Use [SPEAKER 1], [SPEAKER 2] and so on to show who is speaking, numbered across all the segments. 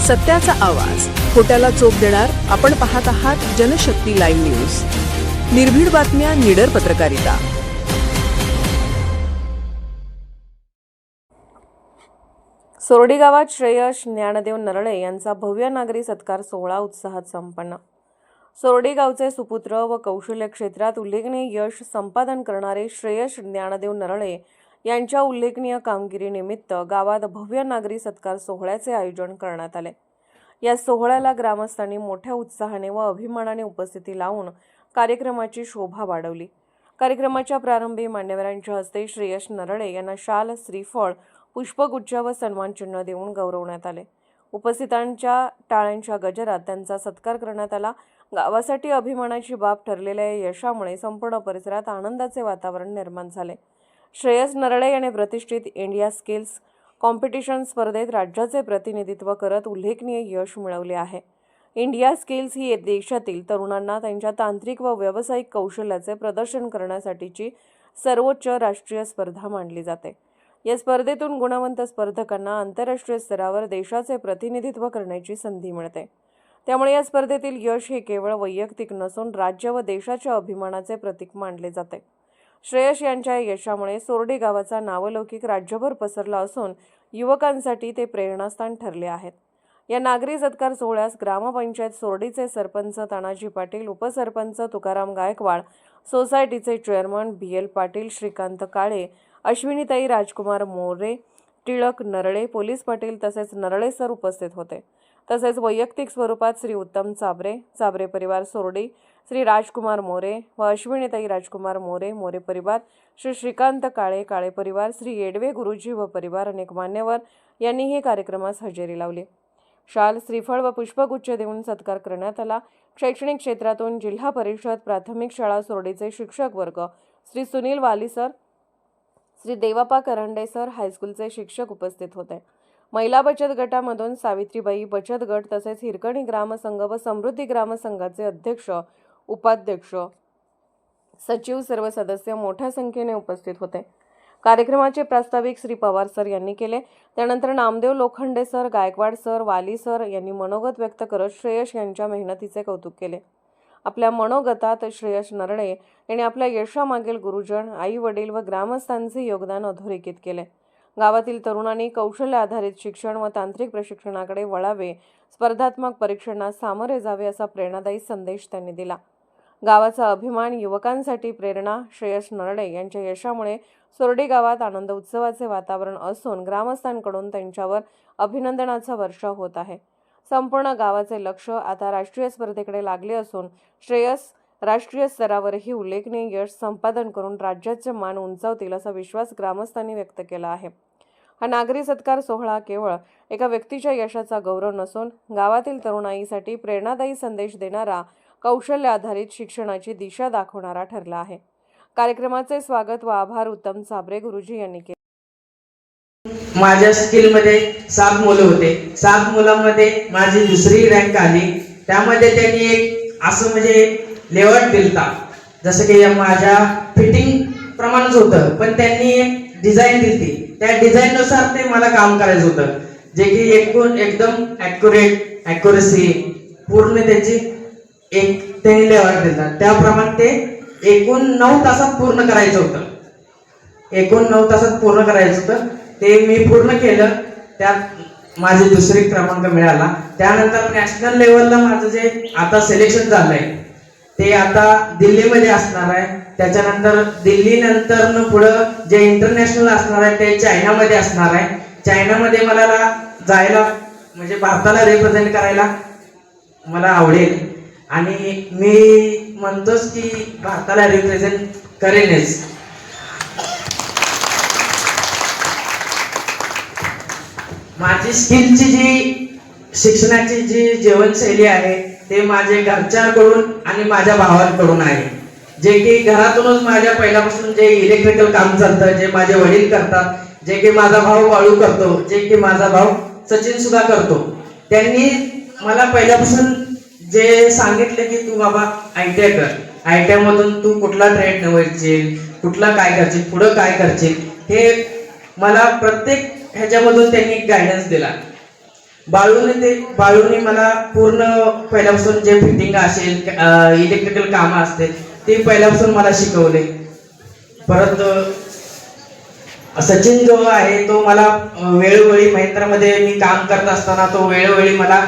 [SPEAKER 1] सत्याचा आवाज, खोट्याला चोप देणार. आपण पाहत आहात जनशक्ती लाईव्ह न्यूज. निर्भीड बातम्या, निडर पत्रकारिता.
[SPEAKER 2] सोरडी गावात श्रेयस ज्ञानदेव नरळे यांचा भव्य नागरी सत्कार सोहळा उत्साहात संपन्न. सोरडी गावचे सुपुत्र व कौशल्य क्षेत्रात उल्लेखनीय यश संपादन करणारे श्रेयस ज्ञानदेव नरळे यांच्या उल्लेखनीय कामगिरीनिमित्त गावात भव्य नागरी सत्कार सोहळ्याचे आयोजन करण्यात आले. या सोहळ्याला ग्रामस्थांनी मोठ्या उत्साहाने व अभिमानाने उपस्थिती लावून कार्यक्रमाची शोभा वाढवली. कार्यक्रमाच्या प्रारंभी मान्यवरांच्या हस्ते श्रेयस नरळे यांना शाल, श्रीफळ, पुष्पगुच्छ व सन्मान चिन्ह देऊन गौरवण्यात आले. उपस्थितांच्या टाळ्यांच्या गजरात त्यांचा सत्कार करण्यात आला. गावासाठी अभिमानाची बाब ठरलेल्या या यशामुळे संपूर्ण परिसरात आनंदाचे वातावरण निर्माण झाले. श्रेयस नरळे याने प्रतिष्ठित इंडिया स्किल्स कॉम्पिटिशन स्पर्धेत राज्याचे प्रतिनिधित्व करत उल्लेखनीय यश मिळवले आहे. इंडिया स्किल्स ही देशातील तरुणांना त्यांच्या तांत्रिक व व्यावसायिक कौशल्याचे प्रदर्शन करण्यासाठीची सर्वोच्च राष्ट्रीय स्पर्धा मानली जाते. या स्पर्धेतून गुणवंत स्पर्धकांना आंतरराष्ट्रीय स्तरावर देशाचे प्रतिनिधित्व करण्याची संधी मिळते. त्यामुळे या स्पर्धेतील यश हे केवळ वैयक्तिक नसून राज्य व देशाच्या अभिमानाचे प्रतीक मानले जाते. श्रेयस यांच्या यशामुळे सोरडी गावाचा नावलौकिक राज्यभर पसरला असून युवकांसाठी ते प्रेरणास्थान ठरले आहेत. या नागरी सत्कार सोहळ्यास ग्रामपंचायत सोरडीचे सरपंच तानाजी पाटील, उपसरपंच तुकाराम गायकवाड, सोसायटीचे चेअरमन BL पाटील, श्रीकांत काळे, अश्विनीताई राजकुमार मोरे, टिळक नरळे, पोलीस पाटील तसेच नरळे सर उपस्थित होते. तसेच वैयक्तिक स्वरूपात श्री उत्तम चाबरे परिवार सोरडी, श्री राजकुमार मोरे व अश्विनीताई राजकुमार मोरे परिवार, श्री श्रीकांत काळे परिवार, श्री येडवे गुरुजी व परिवार अनेक मान्यवर यांनीही कार्यक्रमास हजेरी लावली. शाल, श्रीफळ व पुष्पगुच्छ देऊन सत्कार करण्यात आला. शैक्षणिक क्षेत्रातून जिल्हा परिषद प्राथमिक शाळा सोरडीचे शिक्षक वर्ग, श्री सुनील वाली सर, श्री देवापा करंडे सर, हायस्कूलचे शिक्षक उपस्थित होते. महिला बचत गटामधून सावित्रीबाई बचत गट तसेच हिरकणी ग्रामसंघ व समृद्धी ग्रामसंघाचे अध्यक्ष, उपाध्यक्ष, सचिव सर्व सदस्य मोठ्या संख्येने उपस्थित होते. कार्यक्रमाचे प्रास्ताविक श्री पवार सर यांनी केले. त्यानंतर नामदेव लोखंडे सर, गायकवाड सर, वाली सर यांनी मनोगत व्यक्त करत श्रेयस यांच्या मेहनतीचे कौतुक केले. आपल्या मनोगतात श्रेयस नरळे यांनी आपल्या यशामागील गुरुजन, आई वडील व ग्रामस्थांचे योगदान अधोरेखित केले. गावातील तरुणांनी कौशल्य आधारित शिक्षण व तांत्रिक प्रशिक्षणाकडे वळावे, स्पर्धात्मक परीक्षांना सामोरे जावे असा प्रेरणादायी संदेश त्यांनी दिला. गावाचा अभिमान, युवकांसाठी प्रेरणा. श्रेयस नरळे यांच्या यशामुळे सोरडी गावात आनंद उत्सवाचे वातावरण असून ग्रामस्थांकडून त्यांच्यावर अभिनंदनाचा वर्षाव होत आहे. संपूर्ण गावाचे लक्ष आता राष्ट्रीय स्पर्धेकडे लागले असून श्रेयस राष्ट्रीय स्तरावरही उल्लेखनीय यश संपादन करून राज्याचे मान उंचावतील असा विश्वास ग्रामस्थांनी व्यक्त केला आहे. हा नागरी सत्कार सोहळा केवळ एका व्यक्तीच्या यशाचा गौरव नसून गावातील तरुणाईसाठी प्रेरणादायी संदेश देणारा, कौशल्य आधारित शिक्षणाची दिशा दाखवणारा ठरला आहे. कार्यक्रमाचे स्वागत व आभार उत्तम चाबरे गुरुजी यांनी केले.
[SPEAKER 3] माझ्या स्किलमध्ये 7 मुलं होते. 7 मुलांमध्ये माझी दुसरी रँक आली. त्यामध्ये त्यांनी एक असं म्हणजे लेवट दिलता, जसं की माझ्या फिटिंग प्रमाणच होतं, पण त्यांनी एक डिझाईन दिली. त्या डिझाईननुसार ते मला काम करायचं होतं, जे की एकदम ॲक्युरेसी पूर्ण त्याची एक त्यांनी लेवट दिलता. त्याप्रमाणे ते एकूण 9 तासात पूर्ण करायचं होतं. ते मी पूर्ण केलं. त्यात माझे दुसरी क्रमांक मिळाला. त्यानंतर नॅशनल लेवलला माझं जे आता सिलेक्शन झालंय ते आता दिल्लीमध्ये असणार आहे. त्याच्यानंतर दिल्लीनंतर पुढं जे इंटरनॅशनल असणार आहे ते चायनामध्ये असणार आहे. चायनामध्ये मला जायला म्हणजे भारताला रिप्रेझेंट करायला मला आवडेल आणि मी म्हणतोच की भारताला रिप्रेझेंट करेनच. माझी स्किलची जी शिक्षणाची जी जीवनशैली आहे ते माझे घरच्यांकडून आणि माझ्या भावांकडून आहे, जे की घरातूनच माझ्या पहिल्यापासून जे इलेक्ट्रिकल काम चालतं, जे माझे वडील करतात, जे की माझा भाऊ बाळू करतो, जे की माझा भाऊ सचिन सुद्धा करतो. त्यांनी मला पहिल्यापासून जे सांगितले की तू बाबा ITI कर, ITI मधून तू कुठला ट्रेड निवडशील, कुठला काय करशील, पुढं काय करशील, हे मला प्रत्येक ह्याच्यामधून त्यांनी गायडन्स दिला. बाळूने मला पूर्ण पहिल्यापासून जे फिटिंग असेल इलेक्ट्रिकल कामं असतील ते पहिल्यापासून मला शिकवले. परत सचिन जो आहे तो मला वेळोवेळी महिंद्रामध्ये मी काम करत असताना तो वेळोवेळी मला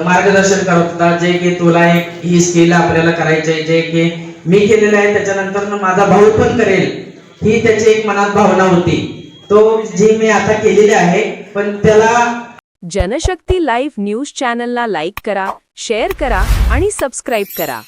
[SPEAKER 3] मार्गदर्शन करत होता, जे की तुला ही स्किल आपल्याला करायची आहे, जे की मी केलेलं आहे त्याच्यानंतर माझा भाऊ पण करेल ही त्याची एक मनात भावना होती, तो जी मी आता केलेली आहे. पण त्याला
[SPEAKER 1] जनशक्ती लाईव्ह न्यूज चॅनलला लाईक करा, शेअर करा आणि सबस्क्राईब करा.